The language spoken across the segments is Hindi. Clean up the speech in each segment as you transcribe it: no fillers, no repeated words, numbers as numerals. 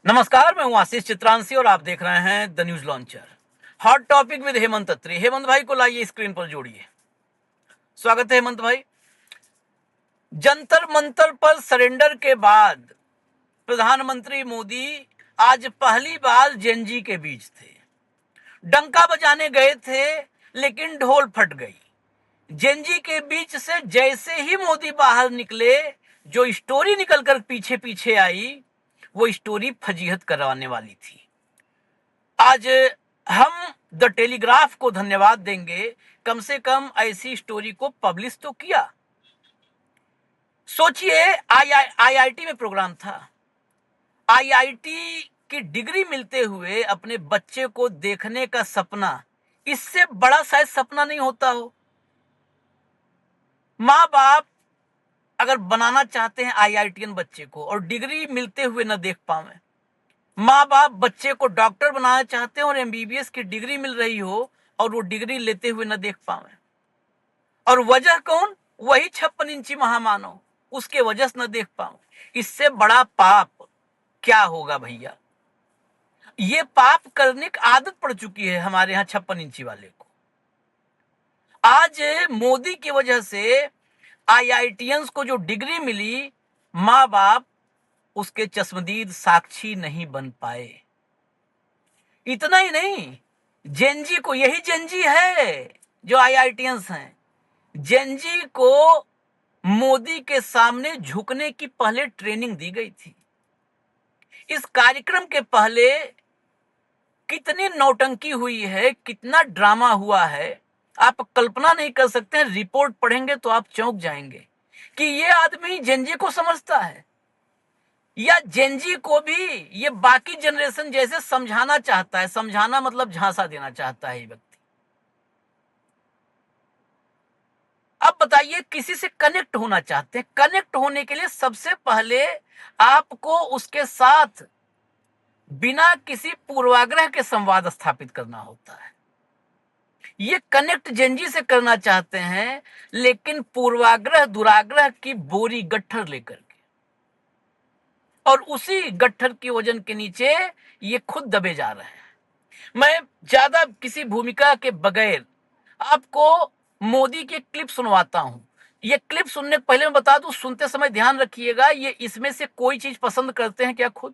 नमस्कार, मैं हूं आशीष चित्रांशी और आप देख रहे हैं the news launcher. Hot topic with Hemant Atri. Hemant भाई को लाइए स्क्रीन पर जोड़िए। स्वागत है हेमंत भाई। जंतर मंतर पर सरेंडर के बाद प्रधानमंत्री मोदी आज पहली बार जेनजी के बीच थे। डंका बजाने गए थे लेकिन ढोल फट गई। जेनजी के बीच से जैसे ही मोदी बाहर निकले, जो स्टोरी निकलकर पीछे पीछे आई वो स्टोरी फजीहत करवाने वाली थी। आज हम द टेलीग्राफ को धन्यवाद देंगे, कम से कम ऐसी स्टोरी को पब्लिश तो किया। सोचिए, आईआईटी में प्रोग्राम था। आईआईटी की डिग्री मिलते हुए अपने बच्चे को देखने का सपना, इससे बड़ा शायद सपना नहीं होता हो। माँ बाप अगर बनाना चाहते हैं आईआईटीएन बच्चे को और डिग्री मिलते हुए न देख पाए, माँ बाप बच्चे को डॉक्टर बनाना चाहते हैं और एमबीबीएस की डिग्री मिल रही हो और वो डिग्री लेते हुए न देख पाए, और वजह कौन? वही 56 इंची महामानव, उसके वजह से न देख पाओ। इससे बड़ा पाप क्या होगा भैया? ये पाप करने की आदत पड़ चुकी है हमारे यहाँ 56 इंची वाले को। आज मोदी की वजह से आईआईटीएंस को जो डिग्री मिली, माँ बाप उसके चश्मदीद साक्षी नहीं बन पाए। इतना ही नहीं, जेनजी को, यही जेनजी है जो आईआईटीएंस हैं, जेनजी को मोदी के सामने झुकने की पहले ट्रेनिंग दी गई थी। इस कार्यक्रम के पहले कितनी नौटंकी हुई है, कितना ड्रामा हुआ है, आप कल्पना नहीं कर सकते हैं। रिपोर्ट पढ़ेंगे तो आप चौंक जाएंगे कि ये आदमी जेनजी को समझता है या जेनजी को भी ये बाकी जनरेशन जैसे समझाना चाहता है। समझाना मतलब झांसा देना चाहता है ये व्यक्ति। अब बताइए, किसी से कनेक्ट होना चाहते हैं, कनेक्ट होने के लिए सबसे पहले आपको उसके साथ बिना किसी पूर्वाग्रह के संवाद स्थापित करना होता है। ये कनेक्ट जेनजी से करना चाहते हैं, लेकिन पूर्वाग्रह दुराग्रह की बोरी गट्ठर लेकर के, और उसी गट्ठर की वजन के नीचे ये खुद दबे जा रहे हैं। मैं ज्यादा किसी भूमिका के बगैर आपको मोदी की क्लिप सुनवाता हूं। ये क्लिप सुनने के पहले मैं बता दूं, सुनते समय ध्यान रखिएगा, ये इसमें से कोई चीज पसंद करते हैं क्या खुद?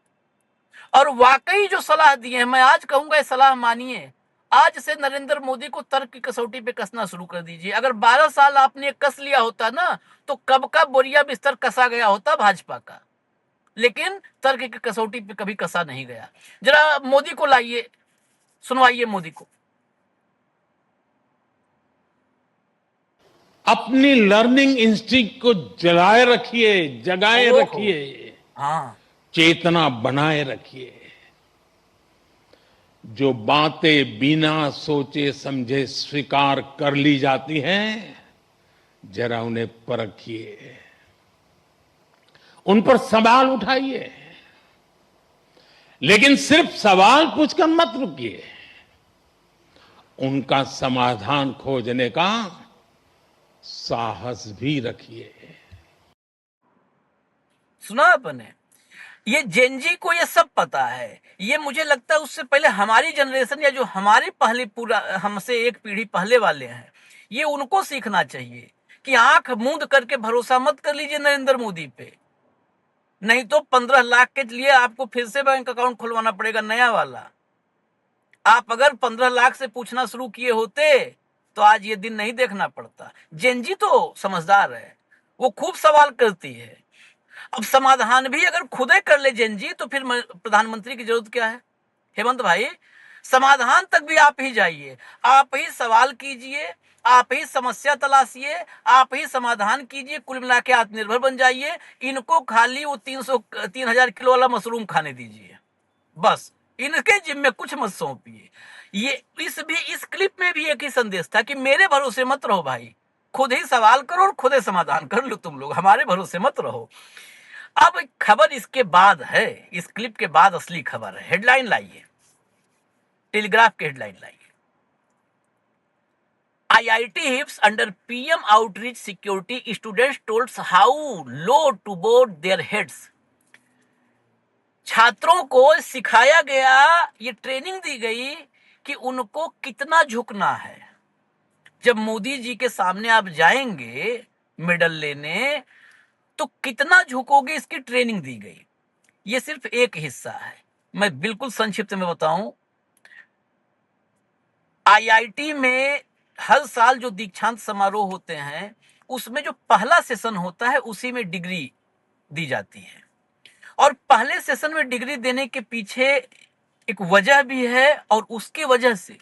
और वाकई जो सलाह दी है, मैं आज कहूंगा ये सलाह मानिए। आज से नरेंद्र मोदी को तर्क की कसौटी पे कसना शुरू कर दीजिए। अगर 12 साल आपने कस लिया होता ना, तो कब का बोरिया बिस्तर कसा गया होता भाजपा का, लेकिन तर्क की कसौटी पे कभी कसा नहीं गया। जरा मोदी को लाइए, सुनवाइए मोदी को। अपनी लर्निंग इंस्टिंक्ट को जलाए रखिए, जगाए ओहो, रखिए, हाँ, चेतना बनाए रखिए। जो बातें बिना सोचे समझे स्वीकार कर ली जाती हैं, जरा उन्हें परखिए, उन पर सवाल उठाइए, लेकिन सिर्फ सवाल पूछकर मत रुकिए, उनका समाधान खोजने का साहस भी रखिए। सुना आपने? ये जेनजी को ये सब पता है। ये मुझे लगता है उससे पहले हमारी जनरेशन या जो हमारे पहले पूरा हमसे एक पीढ़ी पहले वाले हैं, ये उनको सीखना चाहिए कि आंख मूंद करके भरोसा मत कर लीजिए नरेंद्र मोदी पे। नहीं तो 15 लाख के लिए आपको फिर से बैंक अकाउंट खुलवाना पड़ेगा, नया वाला। आप अगर 15 लाख से पूछना शुरू किए होते तो आज ये दिन नहीं देखना पड़ता। जेनजी तो समझदार है, वो खूब सवाल करती है। अब समाधान भी अगर खुद ही कर ले जेनजी, तो फिर प्रधानमंत्री की जरूरत क्या है? हेमंत भाई, समाधान तक भी आप ही जाइए, आप ही सवाल कीजिए, आप ही समस्या तलाशिए, आप ही समाधान कीजिए, कुल मिला के आत्मनिर्भर बन जाइए। इनको खाली वो 3,000 किलो वाला मशरूम खाने दीजिए, बस इनके जिम्मे कुछ मत सौंपिए। ये इस क्लिप में भी एक ही संदेश था कि मेरे भरोसे मत रहो भाई, खुद ही सवाल करो और खुद ही समाधान कर लो, तुम लोग हमारे भरोसे मत रहो। अब खबर इसके बाद है, इस क्लिप के बाद असली खबर है। हेडलाइन लाइए, टेलीग्राफ की हेडलाइन लाइए। IIT hips under PM outreach security, students told how low to board their heads। छात्रों को सिखाया गया, ये ट्रेनिंग दी गई कि उनको कितना झुकना है। जब मोदी जी के सामने आप जाएंगे मेडल लेने, तो कितना झुकोगे इसकी ट्रेनिंग दी गई। ये सिर्फ एक हिस्सा है। मैं बिल्कुल संक्षिप्त में बताऊं, आईआईटी में हर साल जो दीक्षांत समारोह होते हैं, उसमें जो पहला सेशन होता है उसी में डिग्री दी जाती है। और पहले सेशन में डिग्री देने के पीछे एक वजह भी है, और उसके वजह से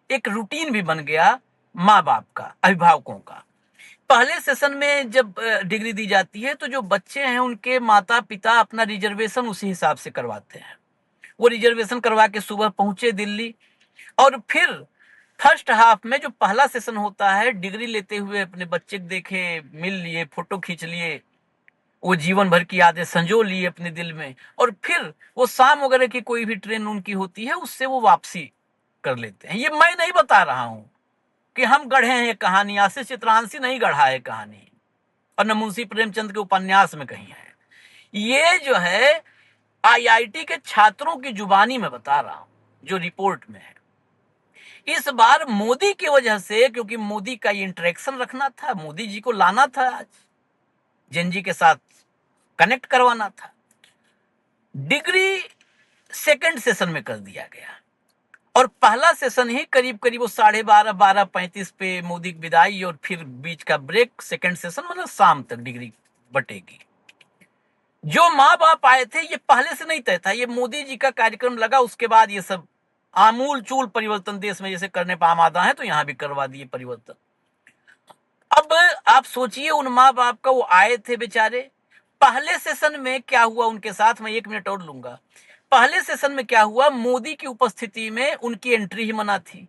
एक रूटीन भी बन गया माँ बाप का, अभिभावकों का। पहले सेशन में जब डिग्री दी जाती है, तो जो बच्चे हैं उनके माता पिता अपना रिजर्वेशन उसी हिसाब से करवाते हैं। वो रिजर्वेशन करवा के सुबह पहुंचे दिल्ली, और फिर फर्स्ट हाफ में जो पहला सेशन होता है, डिग्री लेते हुए अपने बच्चे देखे, मिल लिए, फोटो खींच लिए, वो जीवन भर की यादें संजो लिए अपने दिल में, और फिर वो शाम वगैरह की कोई भी ट्रेन उनकी होती है, उससे वो वापसी कर लेते हैं। ये मैं नहीं बता रहा हूं कि हम गढ़े हैं कहानी, आशीष चित्रांशी नहीं गढ़ा है कहानी, और न मुंशी प्रेमचंद के उपन्यास में कहीं है। ये जो है आईआईटी के छात्रों की जुबानी में बता रहा हूं, जो रिपोर्ट में है। इस बार मोदी की वजह से, क्योंकि मोदी का इंटरेक्शन रखना था, मोदी जी को लाना था, आज जेन जी के साथ कनेक्ट करवाना था, डिग्री सेकंड सेशन में कर दिया गया। और पहला सेशन ही करीब करीब वो 12:30, 12:35 पे मोदी की विदाई, और फिर बीच का ब्रेक, सेकंड सेशन मतलब शाम तक डिग्री बटेगी। जो माँ बाप आए थे, ये पहले से नहीं तय था, ये मोदी जी का कार्यक्रम लगा, उसके बाद ये सब आमूल चूल परिवर्तन देश में जैसे करने पर आमादा है, तो यहां भी करवा दिए परिवर्तन। अब आप सोचिए, उन माँ बाप का, वो आए थे बेचारे। पहले सेशन में क्या हुआ उनके साथ, मैं 1 मिनट और लूंगा। पहले सेशन में क्या हुआ, मोदी की उपस्थिति में उनकी एंट्री ही मना थी।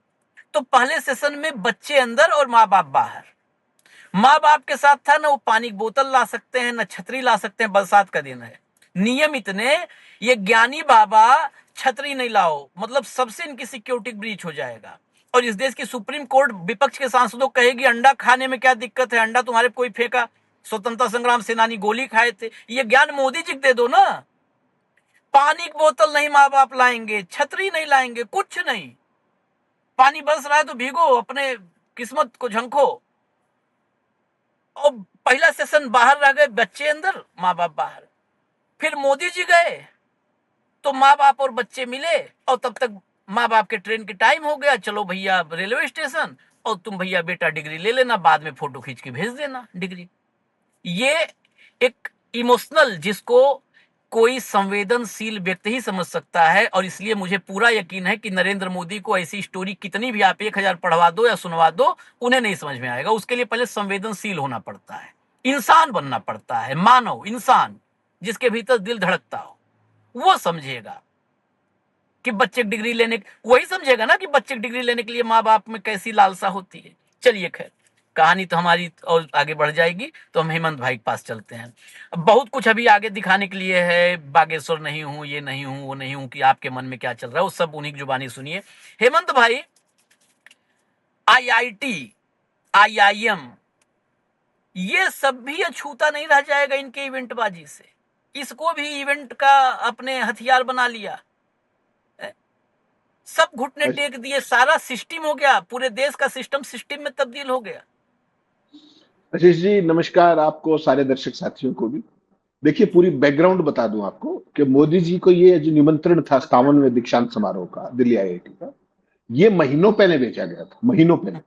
तो पहले सेशन में बच्चे अंदर और माँ बाप बाहर। माँ बाप के साथ था, ना वो पानी की बोतल ला सकते हैं, ना छतरी ला सकते हैं, बरसात का दिन है। नियम इतने, ये ज्ञानी बाबा छतरी नहीं लाओ, मतलब सबसे इनकी सिक्योरिटी ब्रीच हो जाएगा। और इस देश की सुप्रीम कोर्ट विपक्ष के सांसदों कहेगी अंडा खाने में क्या दिक्कत है, अंडा तुम्हारे कोई फेंका, स्वतंत्रता संग्राम सेनानी गोली खाए थे। ये ज्ञान मोदी जी को दे दो ना। पानी की बोतल नहीं माँ बाप लाएंगे, छतरी नहीं लाएंगे, कुछ नहीं। पानी बरस रहा है तो भीगो, अपने किस्मत को झंको। और पहला सेशन बाहर रह गए, बच्चे अंदर, माँ बाप बाहर। फिर मोदी जी गए तो माँ बाप और बच्चे मिले, और तब तक माँ बाप के ट्रेन के टाइम हो गया, चलो भैया रेलवे स्टेशन, और तुम भैया बेटा डिग्री ले लेना, बाद में फोटो खींच के भेज देना डिग्री। ये एक इमोशनल, जिसको कोई संवेदनशील व्यक्ति ही समझ सकता है। और इसलिए मुझे पूरा यकीन है कि नरेंद्र मोदी को ऐसी स्टोरी कितनी भी आप 1000 पढ़वा दो या सुनवा दो, उन्हें नहीं समझ में आएगा। उसके लिए पहले संवेदनशील होना पड़ता है, इंसान बनना पड़ता है, मानव इंसान, जिसके भीतर दिल धड़कता हो। वो समझेगा कि बच्चे डिग्री लेने, वही समझेगा ना कि बच्चे डिग्री लेने के लिए माँ बाप में कैसी लालसा होती है। चलिए खैर, कहानी तो हमारी और आगे बढ़ जाएगी, तो हम हेमंत भाई के पास चलते हैं। अब बहुत कुछ अभी आगे दिखाने के लिए है, बागेश्वर नहीं हूं, ये नहीं हूं, वो नहीं हूं, कि आपके मन में क्या चल रहा है वो सब उन्हीं की जुबानी सुनिए। हेमंत भाई, आईआईटी, आईआईएम, ये सब भी अछूता नहीं रह जाएगा इनके इवेंटबाजी से। इसको भी इवेंट का अपने हथियार बना लिया, सब घुटने टेक दिए, सारा सिस्टम हो गया, पूरे देश का सिस्टम सिस्टम में तब्दील हो गया। आशीष जी नमस्कार, आपको सारे दर्शक साथियों को भी। देखिए, पूरी बैकग्राउंड बता दूं आपको कि मोदी जी को ये जो निमंत्रण था 57वें दीक्षांत समारोह का दिल्ली आईआईटी का, ये महीनों पहले भेजा गया था, महीनों पहले।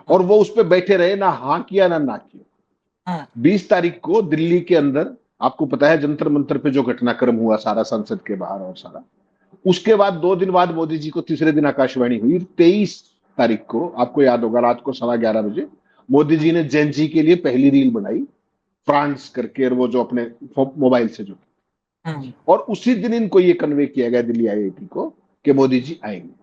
और वो उस पर बैठे रहे, ना हाँ किया ना किया। 20 तारीख को दिल्ली के अंदर, आपको पता है जंतर मंतर पे जो घटनाक्रम हुआ सारा, संसद के बाहर और सारा, उसके बाद 2 दिन बाद मोदी जी को तीसरे दिन आकाशवाणी हुई। 23 तारीख को आपको याद होगा, रात को 11:15 बजे मोदी जी ने जैन जी के लिए पहली रील बनाई, फ्रांस करके, और वो जो अपने मोबाइल से जो, और उसी दिन इनको ये कन्वे किया गया दिल्ली आईआईटी को कि मोदी जी आएंगे।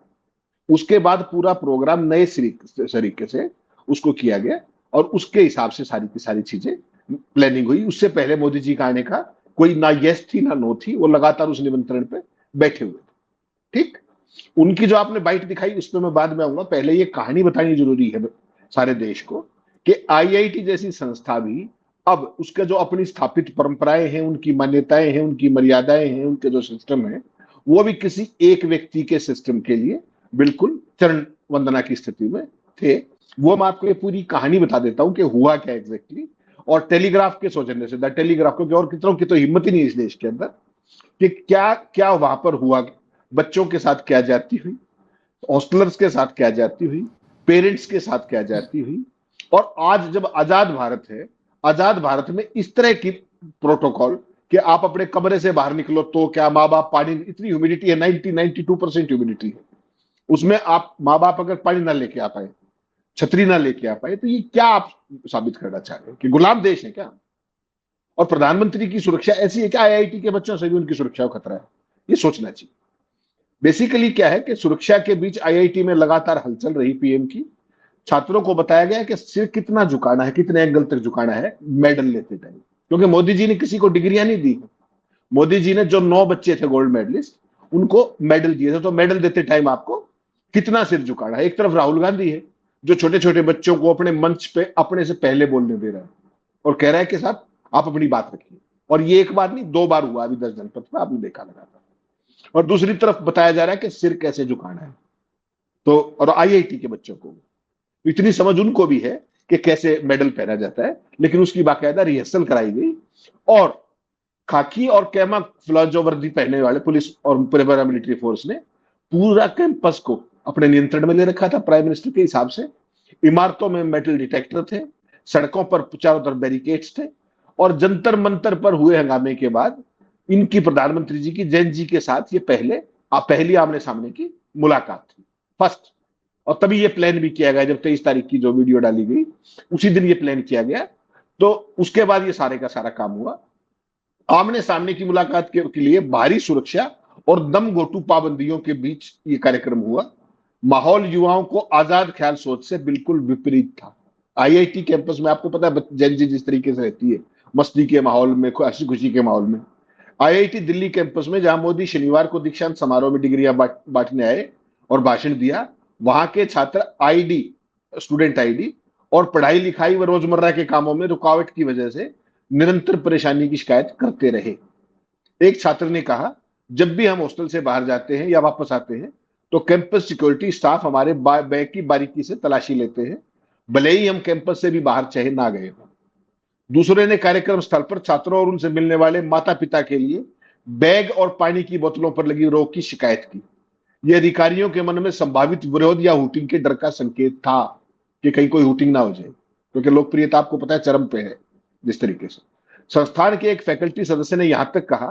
उसके बाद पूरा प्रोग्राम नए तरीके से उसको किया गया, और उसके हिसाब से सारी की सारी चीजें प्लानिंग हुई। उससे पहले मोदी जी का आने का कोई ना यस थी ना नो थी, वो लगातार उस निमंत्रण पे बैठे हुए थे। ठीक, उनकी जो आपने बाइट दिखाई उस पर मैं बाद में आऊंगा। पहले ये कहानी बतानी जरूरी है सारे देश को कि आईआईटी जैसी संस्था भी अब उसके जो अपनी स्थापित परंपराएं हैं, उनकी मान्यताएं हैं, उनकी मर्यादाएं हैं, उनके जो सिस्टम है, वो भी किसी एक व्यक्ति के सिस्टम के लिए बिल्कुल चरण वंदना की स्थिति में थे। वो मैं आपको ये पूरी कहानी बता देता हूं कि हुआ क्या एग्जैक्टली, और टेलीग्राफ के सौजन्य से, द टेलीग्राफ, क्योंकि और कितनों की तो हिम्मत ही नहीं है इस देश के अंदर, कि क्या क्या वहां पर हुआ, बच्चों के साथ क्या जाती हुई, हॉस्टलर्स के साथ क्या जाती हुई, पेरेंट्स के साथ क्या जाती हुई। और आज जब आजाद भारत है, आजाद भारत में इस तरह की प्रोटोकॉल कि आप अपने कमरे से बाहर निकलो तो क्या माँ बाप पानी, इतनी ह्यूमिडिटी है, 92% ह्यूमिडिटी है, उसमें आप माँ बाप अगर पानी ना लेके आ पाए, छतरी ना लेके आ पाए, तो ये क्या आप साबित करना चाह रहे हैं कि गुलाम देश है क्या? और प्रधानमंत्री की सुरक्षा ऐसी है कि आईआईटी के बच्चों से भी उनकी सुरक्षा को खतरा है, ये सोचना चाहिए। बेसिकली क्या है कि सुरक्षा के बीच आईआईटी में लगातार हलचल रही पीएम की, छात्रों को बताया गया कि सिर कितना झुकाना है, कितने एंगल तक झुकाना है मेडल लेते टाइम, क्योंकि मोदी जी ने किसी को डिग्रियां नहीं दी। मोदी जी ने जो 9 बच्चे थे गोल्ड मेडलिस्ट, उनको मेडल दिए थे, तो मेडल देते टाइम आपको कितना सिर झुकाना है। एक तरफ राहुल गांधी है जो छोटे छोटे बच्चों को अपने मंच पे अपने से पहले बोलने दे रहा है और कह रहा है कि साहब आप अपनी बात रखिए, और ये एक बार नहीं 2 बार हुआ अभी 10 जनपद में, आपने देखा लगा था। और दूसरी तरफ बताया जा रहा है कि सिर कैसे झुकाना है। तो और आईआईटी के बच्चों को इतनी समझ उनको भी है कि कैसे मेडल पहना जाता है, लेकिन उसकी बाकायदा रिहर्सल कराई गई। और खाकी और कैमोफ्लेज वर्दी पहनने वाले पुलिस और पैरामिलिट्री फोर्स ने पूरा कैंपस को अपने नियंत्रण में ले रखा था प्राइम मिनिस्टर के हिसाब से। इमारतों में मेटल डिटेक्टर थे, सड़कों पर चारों तरफ बैरिकेड्स थे, और जंतर मंतर पर हुए हंगामे के बाद इनकी प्रधानमंत्री जी की जैन जी के साथ ये पहली आमने सामने की मुलाकात थी, फर्स्ट। और तभी ये प्लान भी किया गया, जब 23 तारीख की जो वीडियो डाली गई उसी दिन ये प्लान किया गया। तो उसके बाद ये सारे का सारा काम हुआ। आमने सामने की मुलाकात के लिए भारी सुरक्षा और दम घोटू पाबंदियों के बीच ये कार्यक्रम हुआ। माहौल युवाओं को आजाद ख्याल सोच से बिल्कुल विपरीत था। आईआईटी कैंपस में आपको पता है जैन जी जिस तरीके से रहती है, मस्ती के माहौल में, हंसी खुशी के माहौल में। आईआईटी दिल्ली कैंपस में जहां मोदी शनिवार को दीक्षांत समारोह में डिग्रियां बांटने आए और भाषण दिया, वहां के छात्र आईडी, स्टूडेंट आईडी, और पढ़ाई लिखाई व रोजमर्रा के कामों में रुकावट की वजह से निरंतर परेशानी की शिकायत करते रहे। एक छात्र ने कहा, जब भी हम हॉस्टल से बाहर जाते हैं या वापस आते हैं तो कैंपस सिक्योरिटी स्टाफ हमारे बैग की बारीकी से तलाशी लेते हैं, भले ही हम कैंपस से भी बाहर चाहे ना गए हो। दूसरे ने कार्यक्रम स्थल पर छात्रों और उनसे मिलने वाले माता पिता के लिए बैग और पानी की बोतलों पर लगी रोक की शिकायत की। यह अधिकारियों के मन में संभावित विरोध या हुटिंग के डर का संकेत था कि कहीं कोई हुटिंग ना हो जाए, क्योंकि लोकप्रियता आपको पता है चरम पे है जिस तरीके से। संस्थान के एक फैकल्टी सदस्य ने यहां तक कहा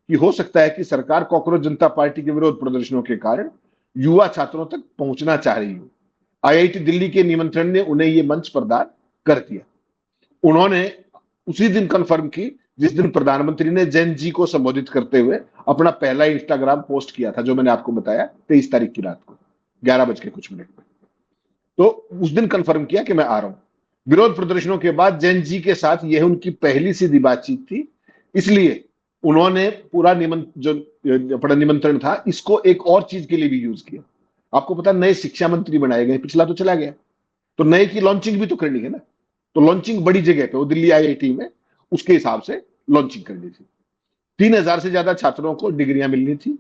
कि हो सकता है कि सरकार कॉकरोच जनता पार्टी के विरोध प्रदर्शनों के कारण युवा छात्रों तक पहुंचना चाह रही हो। आईआईटी दिल्ली के निमंत्रण ने उन्हें यह मंच प्रदान कर दिया। उन्होंने उसी दिन कंफर्म की जिस दिन प्रधानमंत्री ने जैन जी को संबोधित करते हुए अपना पहला इंस्टाग्राम पोस्ट किया था, जो मैंने आपको बताया 23 तारीख की रात को 11 बज के कुछ मिनट में। तो उस दिन कंफर्म किया कि मैं आ रहा हूं। विरोध प्रदर्शनों के बाद जैन जी के साथ यह उनकी पहली सीधी बातचीत थी, इसलिए उन्होंने पूरा निमंत्रण था इसको एक और चीज के लिए भी यूज किया। आपको पता, नए शिक्षा मंत्री बनाए गए, पिछला तो चला गया, तो नए की लॉन्चिंग भी तो करनी है ना। तो लॉन्चिंग बड़ी जगह पे, वो दिल्ली आईआईटी में, उसके हिसाब से लॉन्चिंग करनी थी। 3000 से ज्यादा छात्रों को डिग्रियां मिलनी थी।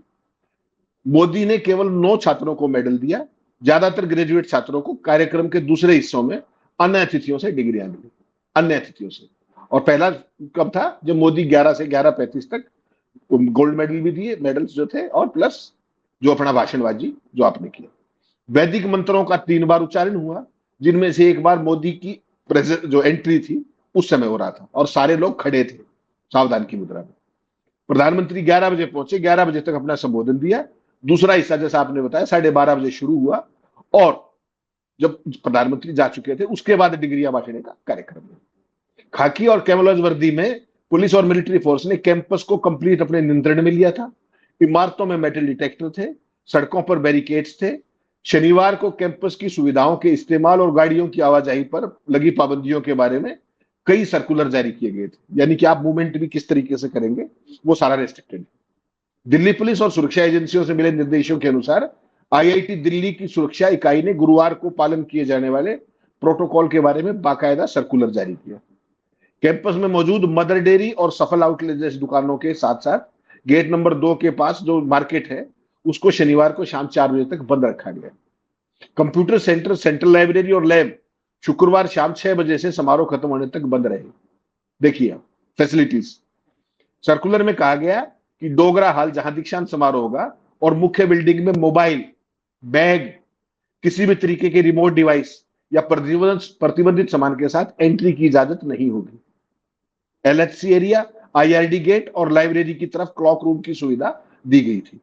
मोदी ने केवल 9 छात्रों को मेडल दिया। ज्यादातर ग्रेजुएट छात्रों को कार्यक्रम के दूसरे हिस्सों में अन्य अतिथियों से डिग्रियां मिली, अन्य अतिथियों से। और पहला कब था, जब मोदी 11 से 11:35 तक गोल्ड मेडल भी दिए, मेडल्स जो थे, और प्लस जो अपना भाषणबाजी जो आपने किया। वैदिक मंत्रों का 3 बार उच्चारण हुआ, जिनमें से एक बार मोदी की जो एंट्री थी उस समय हो रहा था, और सारे लोग खड़े थे सावधान की मुद्रा में। प्रधानमंत्री 11 बजे पहुंचे, 11 बजे तक अपना संबोधन दिया। दूसरा हिस्सा जैसा आपने बताया 12:30 बजे शुरू हुआ, और जब प्रधानमंत्री जा चुके थे उसके बाद डिग्रियां बांटने का कार्यक्रम है। खाकी और कैमोफ्लेज वर्दी में पुलिस और मिलिट्री फोर्स ने कैंपस को कंप्लीट अपने नियंत्रण में लिया था। इमारतों में मेटल डिटेक्टर थे, सड़कों पर बैरिकेड्स थे। शनिवार को कैंपस की सुविधाओं के इस्तेमाल और गाड़ियों की आवाजाही पर लगी पाबंदियों के बारे में कई सर्कुलर जारी किए गए थे, यानी कि आप मूवमेंट भी किस तरीके से करेंगे वो सारा रेस्ट्रिक्टेड है। दिल्ली पुलिस और सुरक्षा एजेंसियों से मिले निर्देशों के अनुसार आईआईटी दिल्ली की सुरक्षा इकाई ने गुरुवार को पालन किए जाने वाले प्रोटोकॉल के बारे में बाकायदा सर्कुलर जारी किया। कैंपस में मौजूद मदर डेयरी और सफल आउटलेट जैसी दुकानों के साथ साथ गेट नंबर 2 के पास जो मार्केट है उसको शनिवार को शाम 4 बजे तक बंद रखा गया। कंप्यूटर सेंटर, सेंट्रल लाइब्रेरी और लैब शुक्रवार शाम 6 बजे से समारोह खत्म होने तक बंद रहे। देखिए आप फैसिलिटीज सर्कुलर में कहा गया कि डोगरा हॉल जहां दीक्षांत समारोह होगा और मुख्य बिल्डिंग में मोबाइल, बैग, किसी भी तरीके के रिमोट डिवाइस या प्रतिबंधित सामान के साथ एंट्री की इजाजत नहीं होगी। एलएचसी एरिया, आईआरडी गेट और लाइब्रेरी की तरफ क्लॉक रूम की सुविधा दी गई थी।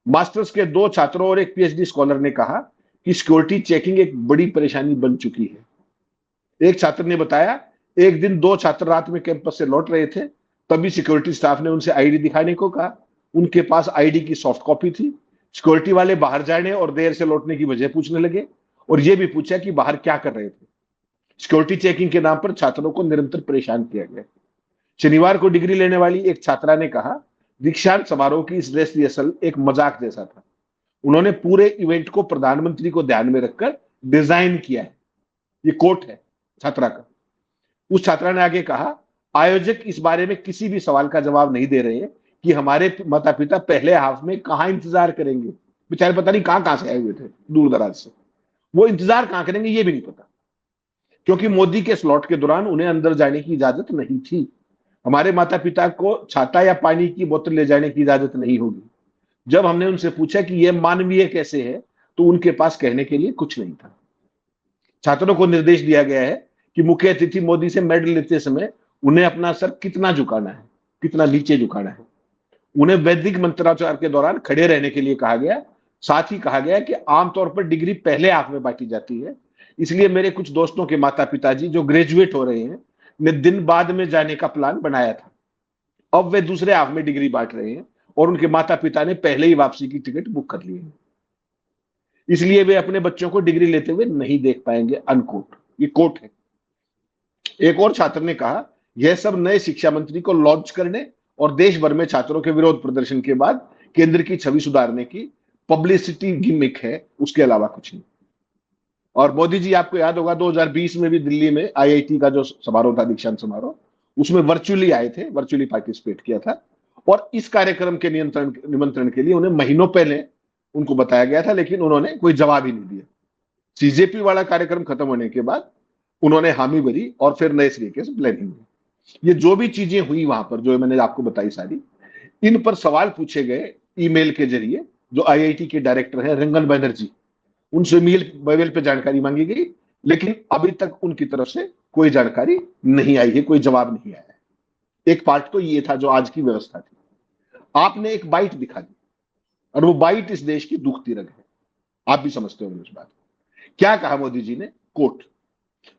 मास्टर्स के 2 छात्रों और एक पीएचडी स्कॉलर ने कहा कि सिक्योरिटी चेकिंग एक बड़ी परेशानी बन चुकी है। एक छात्र ने बताया, एक दिन 2 छात्र रात में कैंपस से लौट रहे थे, तभी सिक्योरिटी स्टाफ ने उनसे आईडी दिखाने को कहा। उनके पास आईडी की सॉफ्ट कॉपी थी। सिक्योरिटी वाले बाहर जाने और देर से लौटने की वजह पूछने लगे और यह भी पूछा कि बाहर क्या कर रहे थे। सिक्योरिटी चेकिंग के नाम पर छात्रों को निरंतर परेशान किया गया। शनिवार को डिग्री लेने वाली एक छात्रा ने कहा, दीक्षांत समारोह की इस ड्रेस रिहर्सल एक मजाक जैसा था। उन्होंने पूरे इवेंट को प्रधानमंत्री को ध्यान में रखकर डिजाइन किया है। ये कोट है छात्रा का। उस छात्रा ने आगे कहा, आयोजक इस बारे में किसी भी सवाल का जवाब नहीं दे रहे हैं कि हमारे माता पिता पहले हाफ में कहां इंतजार करेंगे। बेचारे पता नहीं कहां से आए हुए थे दूर दराज से, वो इंतजार कहां करेंगे ये भी नहीं पता, क्योंकि मोदी के स्लॉट के दौरान उन्हें अंदर जाने की इजाजत नहीं थी। हमारे माता पिता को छाता या पानी की बोतल ले जाने की इजाजत नहीं होगी। जब हमने उनसे पूछा कि यह मानवीय कैसे है, तो उनके पास कहने के लिए कुछ नहीं था। छात्रों को निर्देश दिया गया है कि मुख्य अतिथि मोदी से मेडल लेते समय उन्हें अपना सर कितना झुकाना है, कितना नीचे झुकाना है। उन्हें वैदिक मंत्रोच्चार के दौरान खड़े रहने के लिए कहा गया। साथ ही कहा गया कि आमतौर पर डिग्री पहले हाफ में बांटी जाती है, इसलिए मेरे कुछ दोस्तों के माता पिताजी जो ग्रेजुएट हो रहे हैं ने दिन बाद में जाने का प्लान बनाया था। अब वे दूसरे हाफ में डिग्री बांट रहे हैं और उनके माता पिता ने पहले ही वापसी की टिकट बुक कर ली है, इसलिए वे अपने बच्चों को डिग्री लेते हुए नहीं देख पाएंगे। अनकोट, ये कोट है। एक और छात्र ने कहा, यह सब नए शिक्षा मंत्री को लॉन्च करने और देश भर में छात्रों के विरोध प्रदर्शन के बाद केंद्र की छवि सुधारने की पब्लिसिटी गिमिक है, उसके अलावा कुछ नहीं। और मोदी जी, आपको याद होगा 2020 में भी दिल्ली में आईआईटी का जो समारोह था, दीक्षांत समारोह, उसमें वर्चुअली आए थे, वर्चुअली पार्टिसिपेट किया था। और इस कार्यक्रम के निमंत्रण के लिए उन्हें महीनों पहले उनको बताया गया था, लेकिन उन्होंने कोई जवाब ही नहीं दिया। सीजेपी वाला कार्यक्रम खत्म होने के बाद उन्होंने हामी भरी और फिर नए तरीके से प्लानिंग हुई। ये जो भी चीजें हुई वहां पर, जो मैंने आपको बताई सारी, इन पर सवाल पूछे गए ईमेल के जरिए। जो आईआईटी के डायरेक्टर हैं रंगन बैनर्जी, उनसे मेल पे जानकारी मांगी गई, लेकिन अभी तक उनकी तरफ से कोई जानकारी नहीं आई है, कोई जवाब नहीं आया है। एक पार्ट तो ये था जो आज की व्यवस्था थी। आपने एक बाइट दिखा दी और वो बाइट इस देश की दुखती रग है, आप भी समझते होंगे उस बात को। क्या कहा मोदी जी ने, कोट,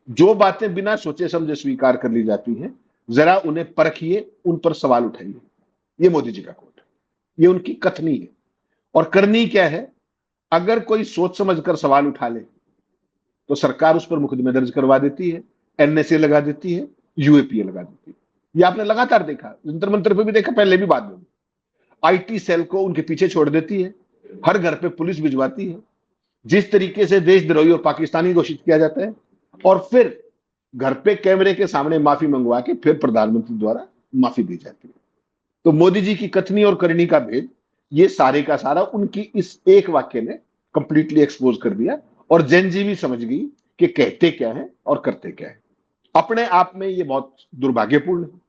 जो बातें बिना सोचे समझे स्वीकार कर ली जाती हैं, जरा उन्हें परखिए, उन पर सवाल उठाइए। ये मोदी जी का कोट है, ये उनकी कथनी है। और करनी क्या है, अगर कोई सोच समझकर सवाल उठा ले तो सरकार उस पर मुकदमे दर्ज करवा देती है, एनएसए लगा देती है, यूएपीए लगा देती है। ये आपने लगातार देखा, जंतर मंतर पे भी देखा, पहले भी बाद में भी। आईटी सेल को उनके पीछे छोड़ देती है, हर घर पे पुलिस भिजवाती है। जिस तरीके से देशद्रोही और पाकिस्तानी घोषित किया जाता है, और फिर घर पे कैमरे के सामने माफी मंगवा के फिर प्रधानमंत्री द्वारा माफी दी जाती है। तो मोदी जी की कथनी और करनी का भेद, ये सारे का सारा उनकी इस एक वाक्य ने कंप्लीटली एक्सपोज कर दिया। और जेन जी भी समझ गई कि कहते क्या है और करते क्या है। अपने आप में ये बहुत दुर्भाग्यपूर्ण है।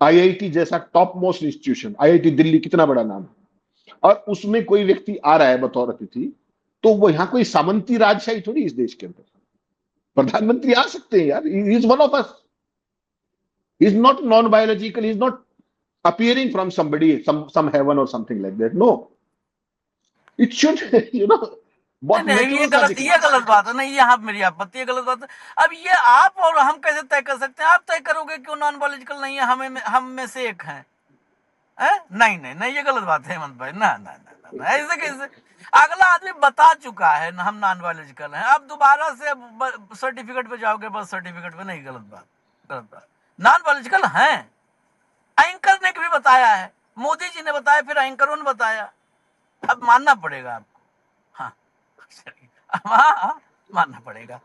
आईआईटी जैसा top most institution, IIT Delhi कितना बड़ा नाम है, और उसमें कोई व्यक्ति आ रहा है बतौर अतिथि, तो वो यहां कोई सामंती राजशाही थोड़ी इस देश के अंदर। प्रधानमंत्री आ सकते हैं यार, he is one of us, he is not non biological, he is not appearing from somebody, some heaven or something like that. No, it should, नहीं बहुत नहीं, नेचुरल सा ये दिखना। गलत बात है। नहीं, यहाँ मेरी आपत्ति है, गलत बात है। अब ये आप और हम कैसे तय कर सकते हैं? आप तय करोगे क्यों नॉन बायोलॉजिकल नहीं है, हम में से एक है? नहीं नहीं नहीं, ये गलत बात है हेमंत भाई। ना ना ना ना, ऐसे कैसे? अगला आदमी बता चुका है हम नॉन बायोलॉजिकल हैं, अब दोबारा से सर्टिफिकेट पे जाओगे, बस सर्टिफिकेट पे नहीं। गलत बात, गलत बात। नॉन बायोलॉजिकल हैं, एंकर ने भी बताया है, मोदी जी ने बताया, फिर एंकरों ने बताया। अब मानना पड़ेगा आपको। हाँ, हाँ हाँ, मानना पड़ेगा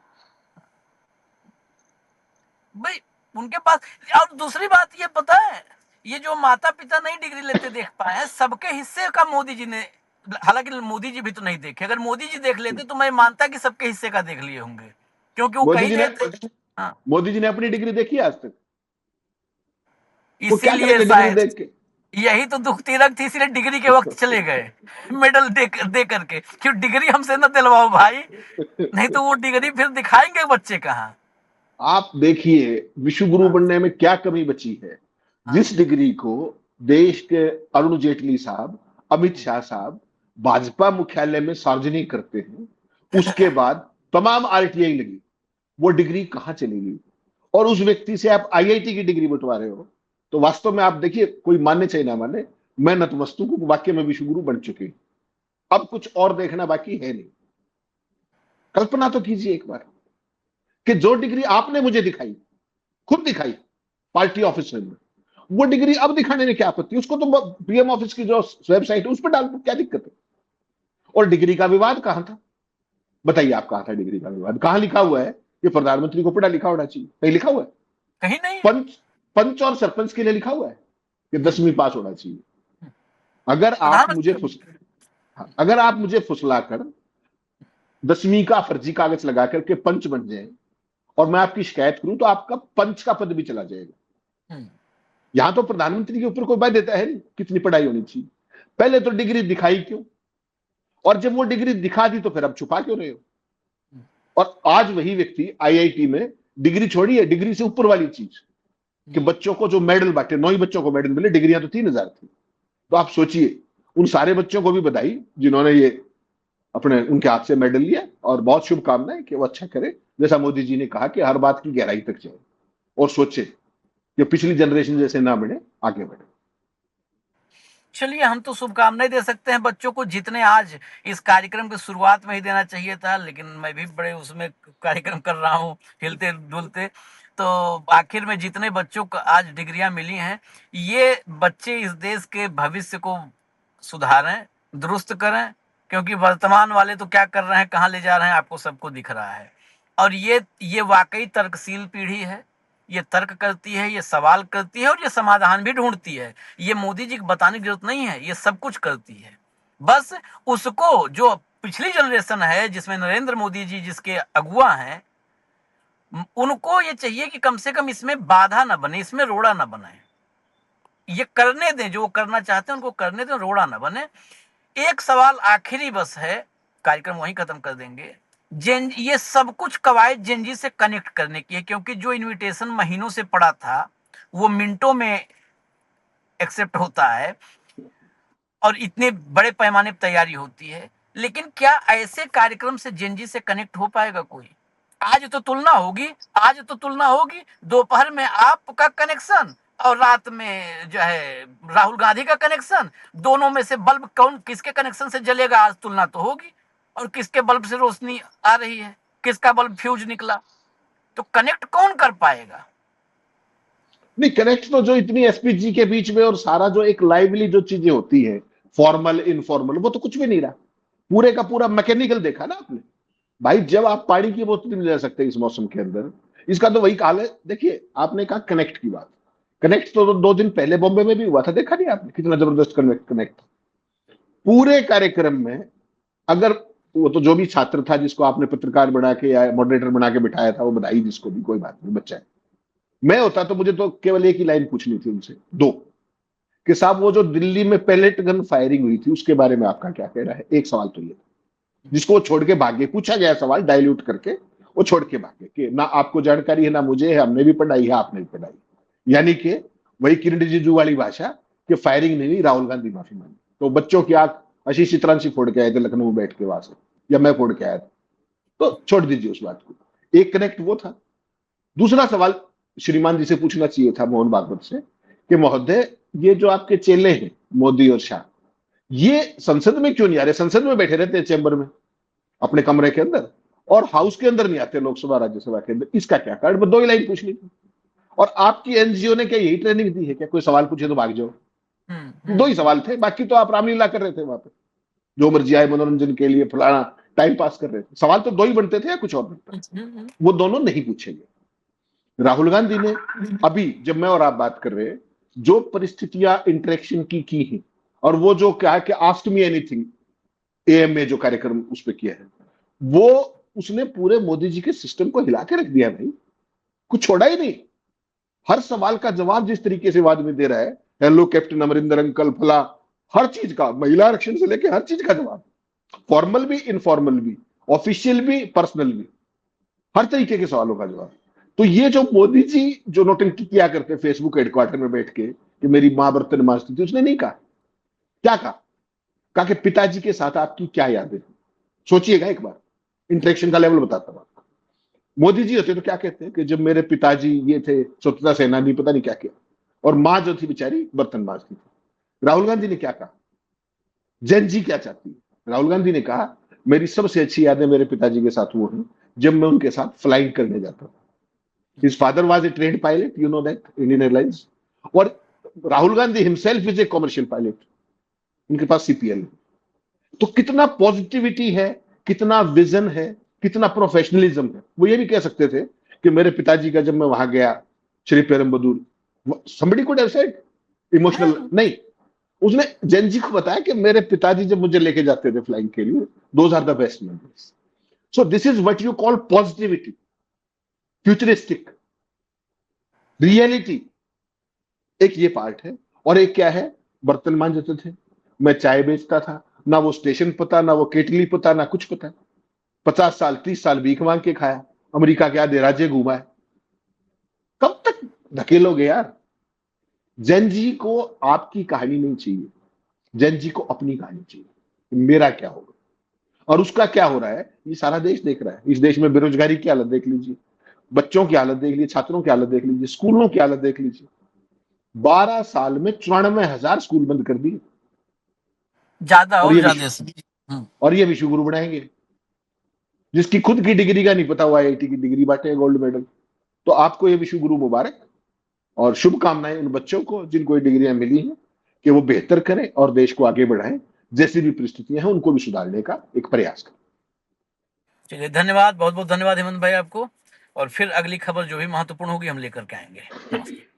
भाई। उनके पास। और दूसरी बात ये पता है, ये जो माता पिता नहीं डिग्री लेते देख पाए हैं, सबके हिस्से का मोदी जी ने, हालांकि मोदी जी भी तो नहीं देखे, अगर मोदी जी देख लेते तो मैं मानता कि सबके हिस्से का देख लिए होंगे, क्योंकि वो मोदी कही जी ने गए थे। हाँ, मोदी जी ने अपनी डिग्री देखी है आज तक? वो क्या इसीलिए करेंगे डिग्री शायद देख के? यही तो दुख तिलक थी, इसलिए डिग्री के वक्त चले गए मेडल दे करके, क्यों डिग्री हमसे न दिलवाओ भाई, नहीं तो वो डिग्री फिर दिखाएंगे बच्चे कहाँ। आप देखिए विश्व गुरु हाँ, बनने में क्या कमी बची है। हाँ, जिस डिग्री को देश के अरुण जेटली साहब, अमित शाह साहब भाजपा मुख्यालय में सार्वजनिक करते हैं, उसके बाद तमाम आरटीआई लगी, वो डिग्री कहां चली गई? और उस व्यक्ति से आप आईआईटी की डिग्री बंटवा रहे हो। तो वास्तव में आप देखिए, कोई मानने चाहे ना माने, मैं नतमस्तक हूं, वाक्य में विश्व गुरु बन चुके हैं। अब कुछ और देखना बाकी है नहीं। कल्पना तो कीजिए एक बार कि जो डिग्री आपने मुझे दिखाई, खुद दिखाई पार्टी ऑफिस में, वो डिग्री अब दिखाने में क्या आपत्ति? उसको तो पीएम ऑफिस की जो वेबसाइट है उस पर डाल दो, क्या दिक्कत है? और डिग्री का विवाद कहां था? बताइए, आप कहां था डिग्री का विवाद? कहां लिखा हुआ है कि प्रधानमंत्री को पढ़ा लिखा होना चाहिए? कहीं लिखा हुआ है? कहीं नहीं। पंच पंच और सरपंच के लिए लिखा हुआ है कि 10वीं पास होना चाहिए? अगर आप मुझे प्रधानमंत्री। हाँ, अगर आप मुझे फुसलाकर 10वीं का फर्जी कागज लगा करके पंच बन जाए और मैं आपकी शिकायत करूं, तो आपका पंच का पद भी चला जाएगा। हम्म, यहां तो प्रधानमंत्री के ऊपर कोई बात देता है नहीं कितनी पढ़ाई होनी चाहिए। पहले तो डिग्री दिखाई क्यों? और जब वो डिग्री दिखा दी तो फिर अब छुपा क्यों रहे हो? और आज वही व्यक्ति आईआईटी में डिग्री छोड़ी है, डिग्री से ऊपर वाली चीज, कि बच्चों को जो मेडल बांटे, 9 ही बच्चों को मेडल मिले, डिग्रियां तो 3000 थी। तो आप सोचिए, उन सारे बच्चों को भी बधाई जिन्होंने ये अपने उनके हाथ से मेडल लिया, और बहुत शुभकामनाएं कि वो अच्छा करे। जैसा मोदी जी ने कहा कि हर बात की गहराई तक जाए और सोचे कि पिछली जनरेशन जैसे ना बढ़े, आगे बढ़े। चलिए, हम तो शुभकामनाएं दे सकते हैं बच्चों को, जितने आज इस कार्यक्रम की शुरुआत में ही देना चाहिए था, लेकिन मैं भी बड़े उसमें कार्यक्रम कर रहा हूँ हिलते डुलते। तो आखिर में जितने बच्चों को आज डिग्रियां मिली हैं, ये बच्चे इस देश के भविष्य को सुधारें, दुरुस्त करें, क्योंकि वर्तमान वाले तो क्या कर रहे हैं, कहाँ ले जा रहे हैं, आपको सबको दिख रहा है। और ये वाकई तर्कशील पीढ़ी है, ये तर्क करती है, ये सवाल करती है और ये समाधान भी ढूंढती है। ये मोदी जी को बताने की जरूरत नहीं है, ये सब कुछ करती है। बस उसको, जो पिछली जनरेशन है जिसमें नरेंद्र मोदी जी जिसके अगुआ हैं, उनको ये चाहिए कि कम से कम इसमें बाधा ना बने, इसमें रोड़ा ना बने। ये करने दें, जो करना चाहते हैं उनको करने दें, रोड़ा ना बने। एक सवाल आखिरी बस है, कार्यक्रम वहीं खत्म कर देंगे। जेन, ये सब कुछ कवायद जेनजी से कनेक्ट करने की है, क्योंकि जो इनविटेशन महीनों से पड़ा था वो मिनटों में एक्सेप्ट होता है और इतने बड़े पैमाने पर तैयारी होती है। लेकिन क्या ऐसे कार्यक्रम से जेनजी से कनेक्ट हो पाएगा कोई? आज तो तुलना होगी, आज तो तुलना होगी, दोपहर में आपका कनेक्शन और रात में जो है राहुल गांधी का कनेक्शन, दोनों में से बल्ब कौन किसके कनेक्शन से जलेगा, आज तुलना तो होगी। और किसके बल्ब से रोशनी आ रही है, किसका बल्ब फ्यूज निकला, तो कनेक्ट कौन कर पाएगा? नहीं, कनेक्ट तो जो इतनी एसपीजी के बीच में और सारा जो एक लाइवली जो चीजें होती है, फॉर्मल इनफॉर्मल, वो तो कुछ भी नहीं रहा। पूरे का पूरा मैकेनिकल देखा ना आपने। भाई, जब आप पानी की बोतल नहीं ले सकते इस मौसम के अंदर, इसका तो वही हाल है। देखिए, आपने कहा कनेक्ट की बात, कनेक्ट तो 2 दिन पहले बॉम्बे में भी हुआ था, देखा नहीं आपने कितना जबरदस्त कनेक्ट? पूरे कार्यक्रम में, अगर वो तो जो भी छात्र था जिसको आपने पत्रकार बना के या मॉडरेटर बना के बिठाया था, वो बधाई जिसको भी, कोई बात नहीं, बच्चा है। मैं होता तो मुझे तो केवल एक ही लाइन पूछनी थी उनसे, दो, कि साहब वो जो दिल्ली में पैलेट गन फायरिंग हुई थी उसके बारे में आपका क्या कहना है? एक सवाल तो ये, जिसको वो छोड़ के भागे, पूछा गया सवाल डाइल्यूट करके, वो छोड़ के भागे कि ना आपको जानकारी है ना मुझे है, हमने भी पढ़ाई है आपने भी पढ़ाई, यानी कि वही किरण रिजिजू वाली भाषा कि फायरिंग नहीं हुई, राहुल गांधी माफी मांगी। तो बच्चों की आंख आशीष चित्रांशी फोड़ के आए थे लखनऊ में बैठ के वहां से, या मैं फोड़ के आया था, तो छोड़ दीजिए उस बात को। एक कनेक्ट वो था। दूसरा सवाल श्रीमान जी से पूछना चाहिए था, मोहन भागवत से, कि महोदय ये जो आपके चेले हैं मोदी और शाह, ये संसद में क्यों नहीं आ रहे? संसद में बैठे रहते हैं चैम्बर में अपने कमरे के अंदर, और हाउस के अंदर नहीं आते, लोकसभा राज्यसभा के अंदर, इसका क्या कारण? मैं 2 ही लाइन पूछनी थी। और आपकी एनजीओ ने क्या यही ट्रेनिंग दी है क्या, कोई सवाल पूछे तो भाग जाओ? 2 ही सवाल थे, बाकी तो आप रामलीला कर रहे थे वहां पे, जो मर्जी आए मनोरंजन के लिए, फलाना टाइम पास कर रहे थे। सवाल तो 2 ही बनते थे या कुछ और बनता? वो दोनों नहीं पूछे गए। राहुल गांधी ने अभी जब मैं और आप बात कर रहे हैं, जो परिस्थितियां इंटरेक्शन की हैं, और वो जो क्या है कि आस्क मी एनीथिंग एएम में जो कार्यक्रम उस पर किया है, वो उसने पूरे मोदी जी के सिस्टम को हिला के रख दिया भाई, कुछ छोड़ा ही नहीं। हर सवाल का जवाब जिस तरीके से वो आदमी दे रहा है, हेलो कैप्टन अमरिंदर अंकल फला, हर चीज का, महिला आरक्षण से लेके हर चीज का जवाब, फॉर्मल भी, इनफॉर्मल भी, ऑफिशियल भी, पर्सनल भी, हर तरीके के सवालों का जवाब। तो ये जो मोदी जी जो नौटंकी किया करते फेसबुक हेडक्वार्टर में बैठ के कि मेरी मां बर्तन मांजती थी, उसने नहीं कहा। क्या कहा? कहा कि पिताजी के साथ आपकी क्या यादें। सोचिएगा एक बार, इंटरेक्शन का लेवल बताता हूं आपको। मोदी जी होते तो क्या कहते हैं कि जब मेरे पिताजी ये थे स्वतंत्रता सेनानी, पता नहीं क्या किया, और मां जो थी बेचारी बर्तन मांजती थी। राहुल गांधी ने क्या कहा? जन जी क्या चाहती है? राहुल गांधी ने कहा मेरी सबसे अच्छी यादें मेरे पिताजी के साथ वो हैं जब मैं उनके साथ फ्लाइंग करने जाता था। His father was a trained pilot, you know that, Indian Airlines. और Rahul Gandhi himself is a commercial pilot, उनके पास सीपीएल है। तो कितना पॉजिटिविटी है, कितना विजन है, कितना प्रोफेशनलिज्म है। वो ये भी कह सकते थे कि मेरे पिताजी का जब मैं वहां गया Shri Perumbudur, somebody could have said emotional नहीं, उसने जैन जी को बताया कि मेरे पिताजी जब मुझे लेके जाते थे फ्लाइंग के लिए, those are the best memories. So this is what you call positivity, futuristic reality. एक ये पार्ट है, और एक क्या है, बर्तन मांजते थे, मैं चाय बेचता था, ना वो स्टेशन पता, ना वो केटली पता, ना कुछ पता। 50 साल 30 साल भीख मांग के खाया, अमेरिका के आधे राज्य घूमा है। कब तक धकेलोगे यार? जैन जी को आपकी कहानी नहीं चाहिए, जैन जी को अपनी कहानी चाहिए, मेरा क्या होगा। और उसका क्या हो रहा है ये सारा देश देख रहा है। इस देश में बेरोजगारी की हालत देख लीजिए, बच्चों की हालत देख लीजिए, छात्रों की हालत देख लीजिए, स्कूलों की हालत देख लीजिए। 12 साल में 94,000 स्कूल बंद कर दिए, ज्यादा और और ये ज्यादा विश्व और ये विश्व गुरु बनाएंगे, जिसकी खुद की डिग्री का नहीं पता, हुआ आईआईटी की डिग्री बांटे गोल्ड मेडल। तो आपको ये विश्व गुरु मुबारक, और शुभकामनाएं उन बच्चों को जिनको ये डिग्रियां मिली हैं, कि वो बेहतर करें और देश को आगे बढ़ाएं, जैसी भी परिस्थितियां हैं उनको भी सुधारने का एक प्रयास करें। चलिए, धन्यवाद, बहुत बहुत धन्यवाद हेमंत भाई आपको। और फिर अगली खबर जो भी महत्वपूर्ण होगी हम लेकर के आएंगे। नमस्ते।